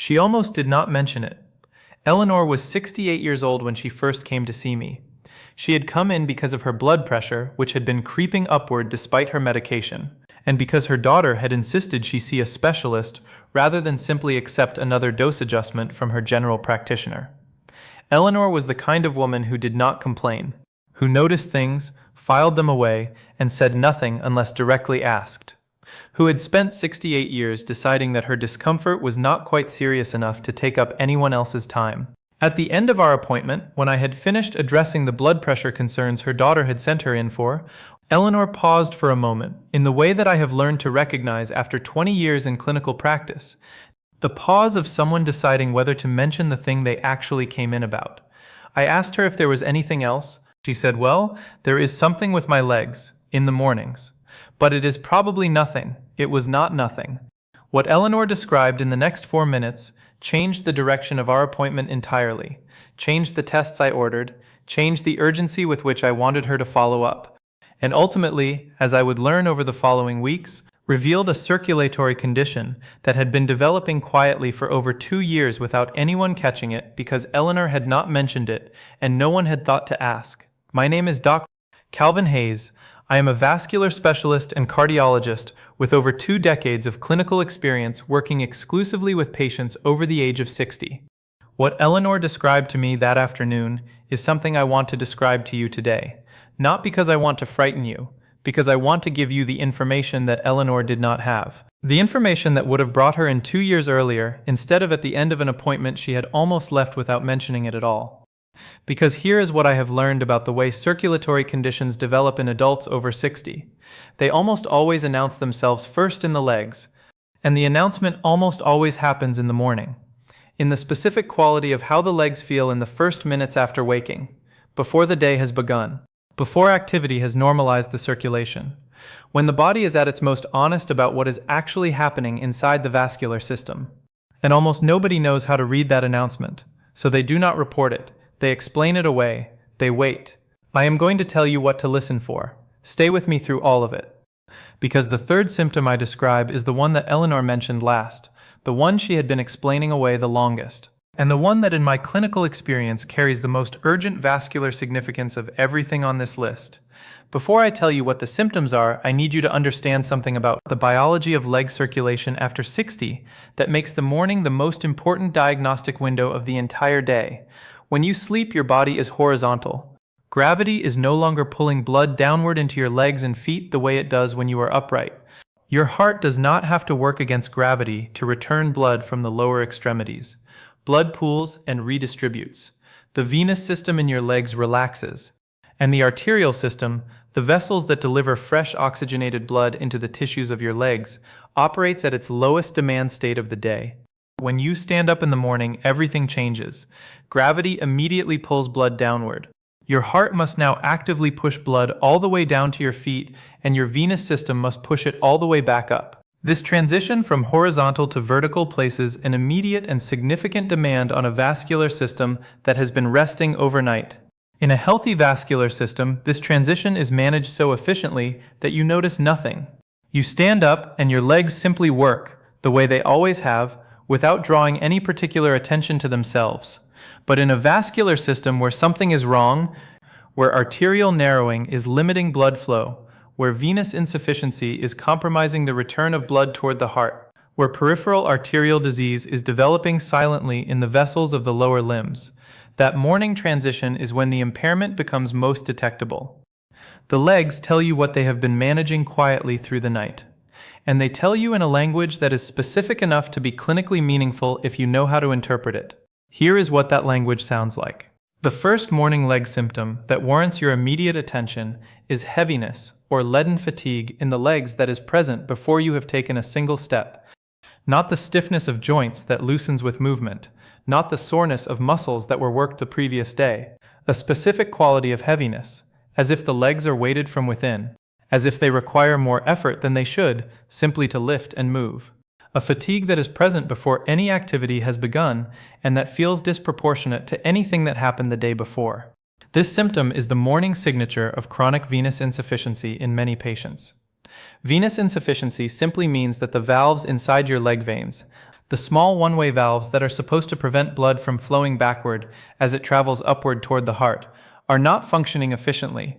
She almost did not mention it. Eleanor was 68 years old when she first came to see me. She had come in because of her blood pressure, which had been creeping upward despite her medication, and because her daughter had insisted she see a specialist rather than simply accept another dose adjustment from her general practitioner. Eleanor was the kind of woman who did not complain, who noticed things, filed them away, and said nothing unless directly asked, who had spent 68 years deciding that her discomfort was not quite serious enough to take up anyone else's time. At the end of our appointment, when I had finished addressing the blood pressure concerns her daughter had sent her in for, Eleanor paused for a moment, in the way that I have learned to recognize after 20 years in clinical practice, the pause of someone deciding whether to mention the thing they actually came in about. I asked her if there was anything else. She said, "Well, there is something with my legs, in the mornings. But it is probably nothing." It was not nothing. What Eleanor described in the next 4 minutes changed the direction of our appointment entirely, changed the tests I ordered, changed the urgency with which I wanted her to follow up, and ultimately, as I would learn over the following weeks, revealed a circulatory condition that had been developing quietly for over 2 years without anyone catching it because Eleanor had not mentioned it and no one had thought to ask. My name is Dr. Calvin Hayes. I am a vascular specialist and cardiologist with over 2 decades of clinical experience working exclusively with patients over the age of 60. What Eleanor described to me that afternoon is something I want to describe to you today, not because I want to frighten you, because I want to give you the information that Eleanor did not have. The information that would have brought her in 2 years earlier, instead of at the end of an appointment she had almost left without mentioning it at all. Because here is what I have learned about the way circulatory conditions develop in adults over 60. They almost always announce themselves first in the legs, and the announcement almost always happens in the morning, in the specific quality of how the legs feel in the first minutes after waking, before the day has begun, before activity has normalized the circulation, when the body is at its most honest about what is actually happening inside the vascular system. And almost nobody knows how to read that announcement, so they do not report it. They explain it away. They wait. I am going to tell you what to listen for. Stay with me through all of it. Because the third symptom I describe is the one that Eleanor mentioned last, the one she had been explaining away the longest, and the one that in my clinical experience carries the most urgent vascular significance of everything on this list. Before I tell you what the symptoms are, I need you to understand something about the biology of leg circulation after 60 that makes the morning the most important diagnostic window of the entire day. When you sleep, your body is horizontal. Gravity is no longer pulling blood downward into your legs and feet the way it does when you are upright. Your heart does not have to work against gravity to return blood from the lower extremities. Blood pools and redistributes. The venous system in your legs relaxes. And the arterial system, the vessels that deliver fresh oxygenated blood into the tissues of your legs, operates at its lowest demand state of the day. When you stand up in the morning, everything changes. Gravity immediately pulls blood downward. Your heart must now actively push blood all the way down to your feet, and your venous system must push it all the way back up. This transition from horizontal to vertical places an immediate and significant demand on a vascular system that has been resting overnight. In a healthy vascular system, this transition is managed so efficiently that you notice nothing. You stand up and your legs simply work, the way they always have, without drawing any particular attention to themselves. But in a vascular system where something is wrong, where arterial narrowing is limiting blood flow, where venous insufficiency is compromising the return of blood toward the heart, where peripheral arterial disease is developing silently in the vessels of the lower limbs, that morning transition is when the impairment becomes most detectable. The legs tell you what they have been managing quietly through the night. And they tell you in a language that is specific enough to be clinically meaningful if you know how to interpret it. Here is what that language sounds like. The first morning leg symptom that warrants your immediate attention is heaviness or leaden fatigue in the legs that is present before you have taken a single step. Not the stiffness of joints that loosens with movement, not the soreness of muscles that were worked the previous day. A specific quality of heaviness, as if the legs are weighted from within, as if they require more effort than they should simply to lift and move. A fatigue that is present before any activity has begun and that feels disproportionate to anything that happened the day before. This symptom is the morning signature of chronic venous insufficiency in many patients. Venous insufficiency simply means that the valves inside your leg veins, The small one-way valves that are supposed to prevent blood from flowing backward as it travels upward toward the heart are not functioning efficiently.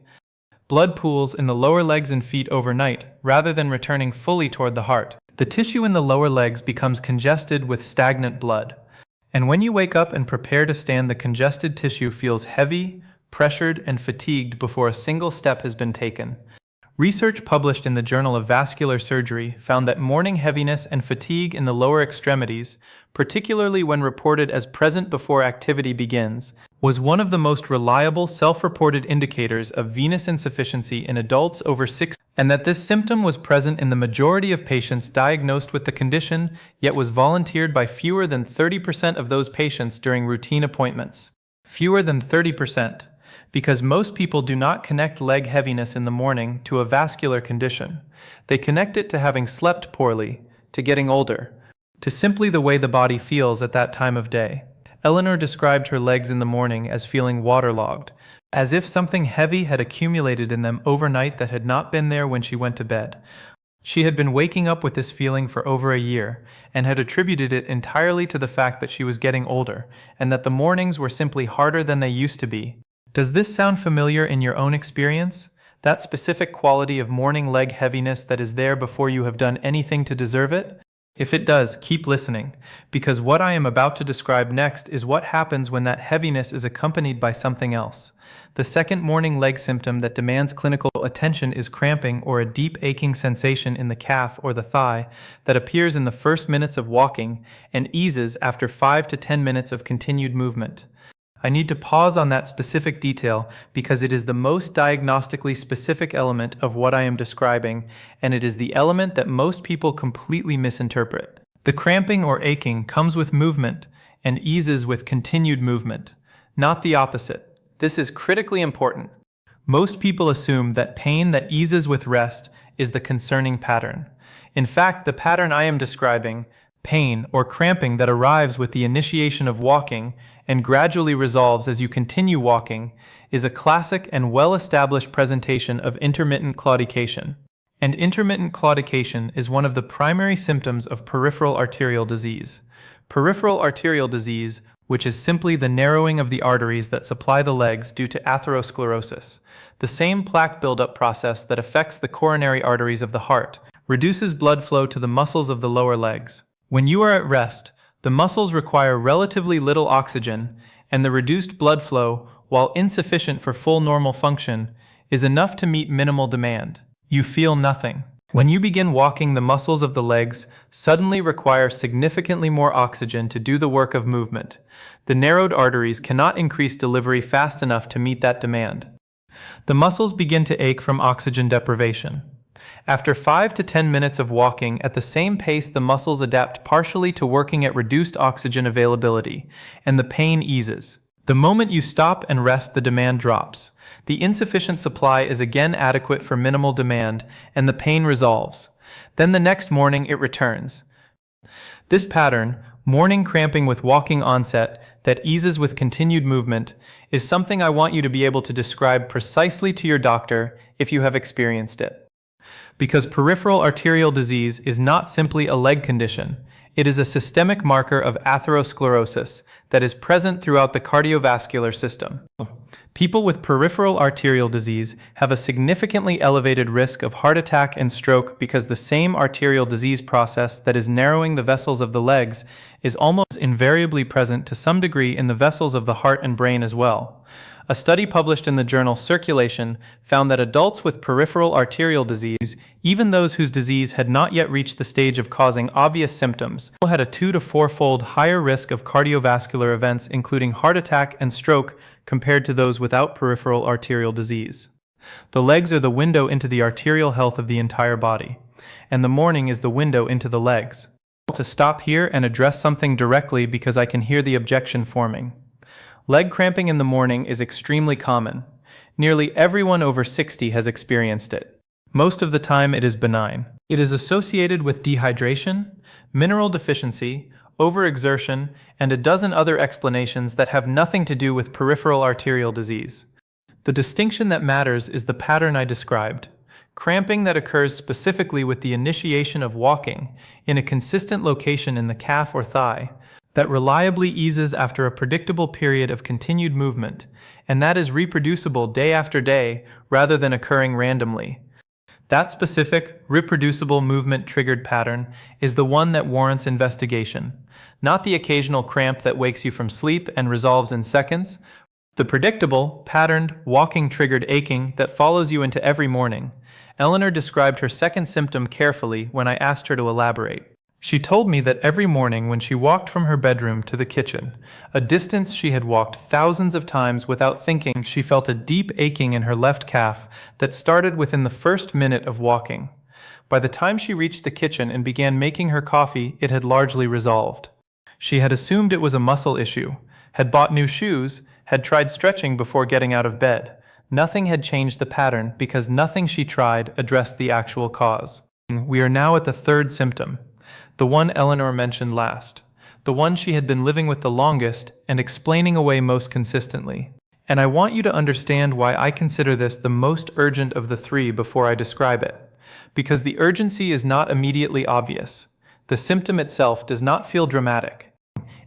Blood pools in the lower legs and feet overnight rather than returning fully toward the heart. The tissue in the lower legs becomes congested with stagnant blood. And when you wake up and prepare to stand, the congested tissue feels heavy, pressured, and fatigued before a single step has been taken. Research published in the Journal of Vascular Surgery found that morning heaviness and fatigue in the lower extremities, particularly when reported as present before activity begins, was one of the most reliable self-reported indicators of venous insufficiency in adults over 60, and that this symptom was present in the majority of patients diagnosed with the condition, yet was volunteered by fewer than 30% of those patients during routine appointments. Fewer than 30%. Because most people do not connect leg heaviness in the morning to a vascular condition. They connect it to having slept poorly, to getting older, to simply the way the body feels at that time of day. Eleanor described her legs in the morning as feeling waterlogged, as if something heavy had accumulated in them overnight that had not been there when she went to bed. She had been waking up with this feeling for over a year, and had attributed it entirely to the fact that she was getting older, and that the mornings were simply harder than they used to be. Does this sound familiar in your own experience? That specific quality of morning leg heaviness that is there before you have done anything to deserve it? If it does, keep listening, because what I am about to describe next is what happens when that heaviness is accompanied by something else. The second morning leg symptom that demands clinical attention is cramping, or a deep aching sensation in the calf or the thigh that appears in the first minutes of walking and eases after 5 to 10 minutes of continued movement. I need to pause on that specific detail because it is the most diagnostically specific element of what I am describing, and it is the element that most people completely misinterpret. The cramping or aching comes with movement and eases with continued movement, not the opposite. This is critically important. Most people assume that pain that eases with rest is the concerning pattern. In fact, the pattern I am describing, pain or cramping that arrives with the initiation of walking and gradually resolves as you continue walking, is a classic and well-established presentation of intermittent claudication. And intermittent claudication is one of the primary symptoms of peripheral arterial disease. Peripheral arterial disease, which is simply the narrowing of the arteries that supply the legs due to atherosclerosis, the same plaque buildup process that affects the coronary arteries of the heart, reduces blood flow to the muscles of the lower legs. When you are at rest, the muscles require relatively little oxygen, and the reduced blood flow, while insufficient for full normal function, is enough to meet minimal demand. You feel nothing. When you begin walking, the muscles of the legs suddenly require significantly more oxygen to do the work of movement. The narrowed arteries cannot increase delivery fast enough to meet that demand. The muscles begin to ache from oxygen deprivation. After 5 to 10 minutes of walking at the same pace, the muscles adapt partially to working at reduced oxygen availability, and the pain eases. The moment you stop and rest, the demand drops. The insufficient supply is again adequate for minimal demand, and the pain resolves. Then the next morning it returns. This pattern, morning cramping with walking onset that eases with continued movement, is something I want you to be able to describe precisely to your doctor if you have experienced it. Because peripheral arterial disease is not simply a leg condition, it is a systemic marker of atherosclerosis that is present throughout the cardiovascular system. People with peripheral arterial disease have a significantly elevated risk of heart attack and stroke because the same arterial disease process that is narrowing the vessels of the legs is almost invariably present to some degree in the vessels of the heart and brain as well. A study published in the journal Circulation found that adults with peripheral arterial disease, even those whose disease had not yet reached the stage of causing obvious symptoms, had a 2 to 4-fold higher risk of cardiovascular events, including heart attack and stroke, compared to those without peripheral arterial disease. The legs are the window into the arterial health of the entire body, and the morning is the window into the legs. To stop here and address something directly because I can hear the objection forming. Leg cramping in the morning is extremely common. Nearly everyone over 60 has experienced it. Most of the time it is benign. It is associated with dehydration, mineral deficiency, overexertion, and a dozen other explanations that have nothing to do with peripheral arterial disease. The distinction that matters is the pattern I described. cramping that occurs specifically with the initiation of walking in a consistent location in the calf or thigh, that reliably eases after a predictable period of continued movement, and that is reproducible day after day rather than occurring randomly. That specific, reproducible movement-triggered pattern is the one that warrants investigation, not the occasional cramp that wakes you from sleep and resolves in seconds, the predictable, patterned, walking-triggered aching that follows you into every morning. Eleanor described her second symptom carefully when I asked her to elaborate. She told me that every morning when she walked from her bedroom to the kitchen, a distance she had walked thousands of times without thinking, she felt a deep aching in her left calf that started within the first minute of walking. By the time she reached the kitchen and began making her coffee, it had largely resolved. She had assumed it was a muscle issue, had bought new shoes, had tried stretching before getting out of bed. Nothing had changed the pattern because nothing she tried addressed the actual cause. We are now at the third symptom. The one Eleanor mentioned last, the one she had been living with the longest and explaining away most consistently. And I want you to understand why I consider this the most urgent of the three before I describe it. Because the urgency is not immediately obvious. The symptom itself does not feel dramatic.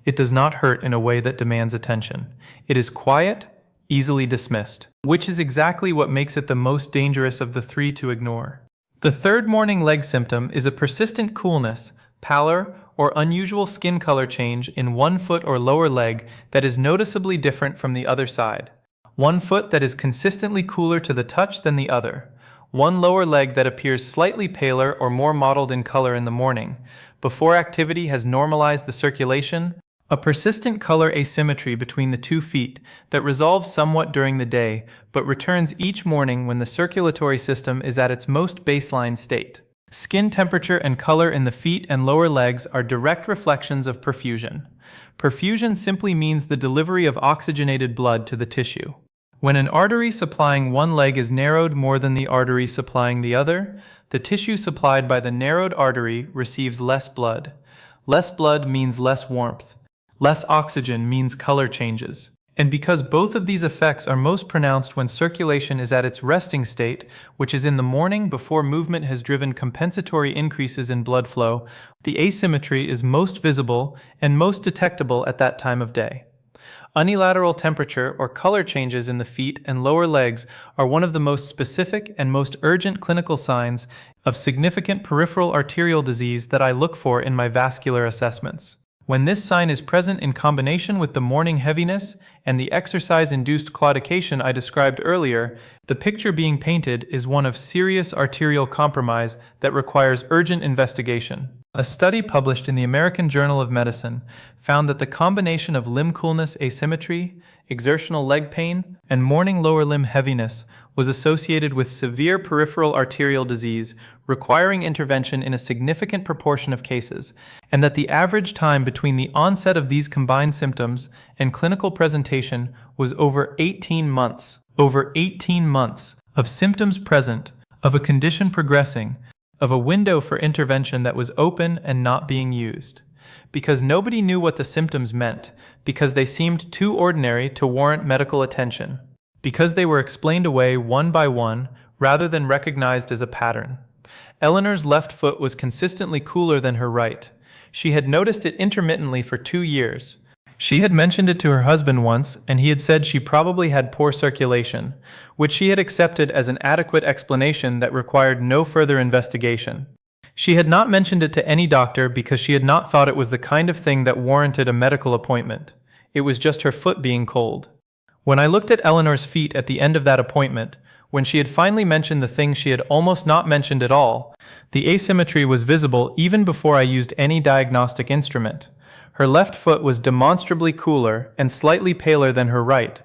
It does not hurt in a way that demands attention. It is quiet, easily dismissed, which is exactly what makes it the most dangerous of the three to ignore. The third morning leg symptom is a persistent coolness, pallor, or unusual skin color change in one foot or lower leg that is noticeably different from the other side. One foot that is consistently cooler to the touch than the other. One lower leg that appears slightly paler or more mottled in color in the morning, before activity has normalized the circulation. A persistent color asymmetry between the 2 feet that resolves somewhat during the day but returns each morning when the circulatory system is at its most baseline state. Skin temperature and color in the feet and lower legs are direct reflections of perfusion. Perfusion simply means the delivery of oxygenated blood to the tissue. When an artery supplying one leg is narrowed more than the artery supplying the other, the tissue supplied by the narrowed artery receives less blood. Less blood means less warmth. Less oxygen means color changes. And because both of these effects are most pronounced when circulation is at its resting state, which is in the morning before movement has driven compensatory increases in blood flow, the asymmetry is most visible and most detectable at that time of day. Unilateral temperature or color changes in the feet and lower legs are one of the most specific and most urgent clinical signs of significant peripheral arterial disease that I look for in my vascular assessments. When this sign is present in combination with the morning heaviness and the exercise-induced claudication I described earlier, the picture being painted is one of serious arterial compromise that requires urgent investigation. A study published in the American Journal of Medicine found that the combination of limb coolness asymmetry, exertional leg pain, and morning lower limb heaviness was associated with severe peripheral arterial disease requiring intervention in a significant proportion of cases, and that the average time between the onset of these combined symptoms and clinical presentation was over 18 months. Over 18 months of symptoms present, of a condition progressing, of a window for intervention that was open and not being used. Because nobody knew what the symptoms meant, because they seemed too ordinary to warrant medical attention, because they were explained away one by one rather than recognized as a pattern. Eleanor's left foot was consistently cooler than her right. She had noticed it intermittently for 2 years. She had mentioned it to her husband once, and he had said she probably had poor circulation, which she had accepted as an adequate explanation that required no further investigation. She had not mentioned it to any doctor because she had not thought it was the kind of thing that warranted a medical appointment. It was just her foot being cold. When I looked at Eleanor's feet at the end of that appointment, when she had finally mentioned the thing she had almost not mentioned at all, the asymmetry was visible even before I used any diagnostic instrument. Her left foot was demonstrably cooler and slightly paler than her right.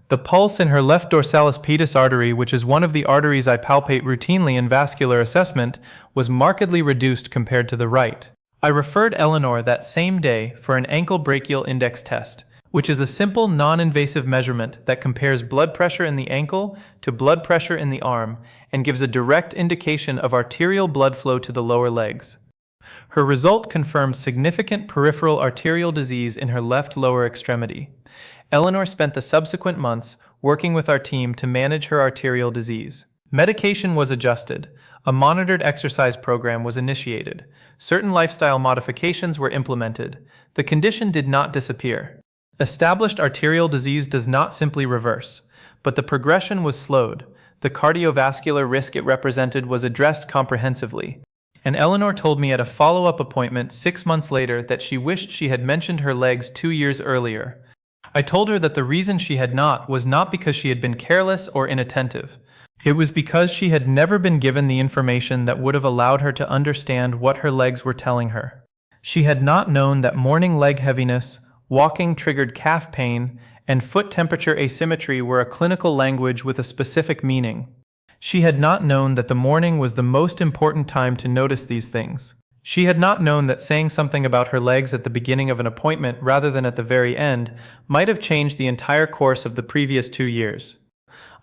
The pulse in her left dorsalis pedis artery, which is one of the arteries I palpate routinely in vascular assessment, was markedly reduced compared to the right. I referred Eleanor that same day for an ankle brachial index test, which is a simple non-invasive measurement that compares blood pressure in the ankle to blood pressure in the arm and gives a direct indication of arterial blood flow to the lower legs. Her result confirmed significant peripheral arterial disease in her left lower extremity. Eleanor spent the subsequent months working with our team to manage her arterial disease. Medication was adjusted, A monitored exercise program was initiated. Certain lifestyle modifications were implemented. The condition did not disappear. Established arterial disease does not simply reverse, but the progression was slowed. The cardiovascular risk it represented was addressed comprehensively. And Eleanor told me at a follow-up appointment 6 months later that she wished she had mentioned her legs 2 years earlier. I told her that the reason she had not was not because she had been careless or inattentive. It was because she had never been given the information that would have allowed her to understand what her legs were telling her. She had not known that morning leg heaviness, walking triggered calf pain, and foot temperature asymmetry were a clinical language with a specific meaning. She had not known that the morning was the most important time to notice these things. She had not known that saying something about her legs at the beginning of an appointment rather than at the very end might have changed the entire course of the previous 2 years.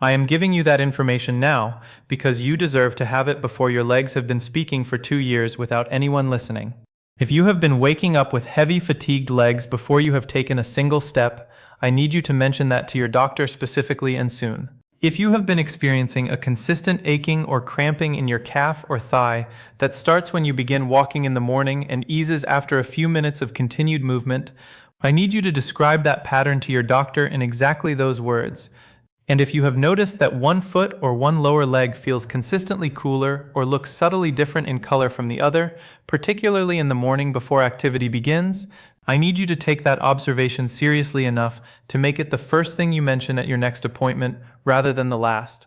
I am giving you that information now because you deserve to have it before your legs have been speaking for 2 years without anyone listening. If you have been waking up with heavy, fatigued legs before you have taken a single step, I need you to mention that to your doctor specifically and soon. If you have been experiencing a consistent aching or cramping in your calf or thigh that starts when you begin walking in the morning and eases after a few minutes of continued movement, I need you to describe that pattern to your doctor in exactly those words. And if you have noticed that one foot or one lower leg feels consistently cooler or looks subtly different in color from the other, particularly in the morning before activity begins, I need you to take that observation seriously enough to make it the first thing you mention at your next appointment rather than the last.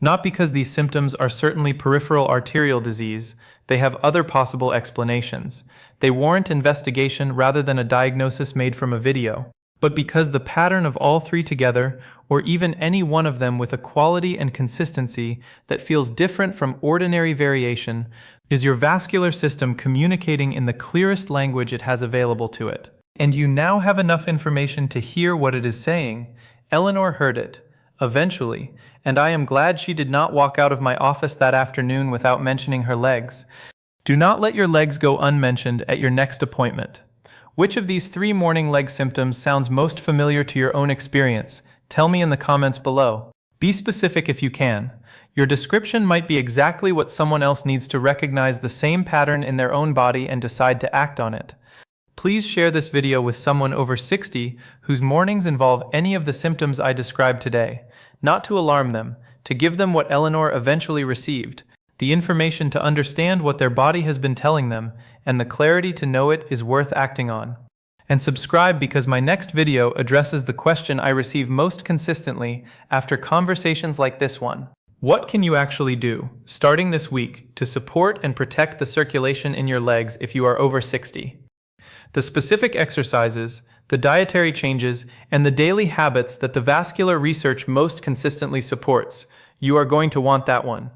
Not because these symptoms are certainly peripheral arterial disease, they have other possible explanations. They warrant investigation rather than a diagnosis made from a video. But because the pattern of all three together, or even any one of them with a quality and consistency that feels different from ordinary variation, is your vascular system communicating in the clearest language it has available to it. And you now have enough information to hear what it is saying. Eleanor heard it, eventually, and I am glad she did not walk out of my office that afternoon without mentioning her legs. Do not let your legs go unmentioned at your next appointment. Which of these 3 morning leg symptoms sounds most familiar to your own experience? Tell me in the comments below. Be specific if you can. Your description might be exactly what someone else needs to recognize the same pattern in their own body and decide to act on it. Please share this video with someone over 60 whose mornings involve any of the symptoms I described today, not to alarm them, to give them what Eleanor eventually received, the information to understand what their body has been telling them, and the clarity to know it is worth acting on. And subscribe because my next video addresses the question I receive most consistently after conversations like this one. What can you actually do, starting this week, to support and protect the circulation in your legs if you are over 60? The specific exercises, the dietary changes, and the daily habits that the vascular research most consistently supports. You are going to want that one.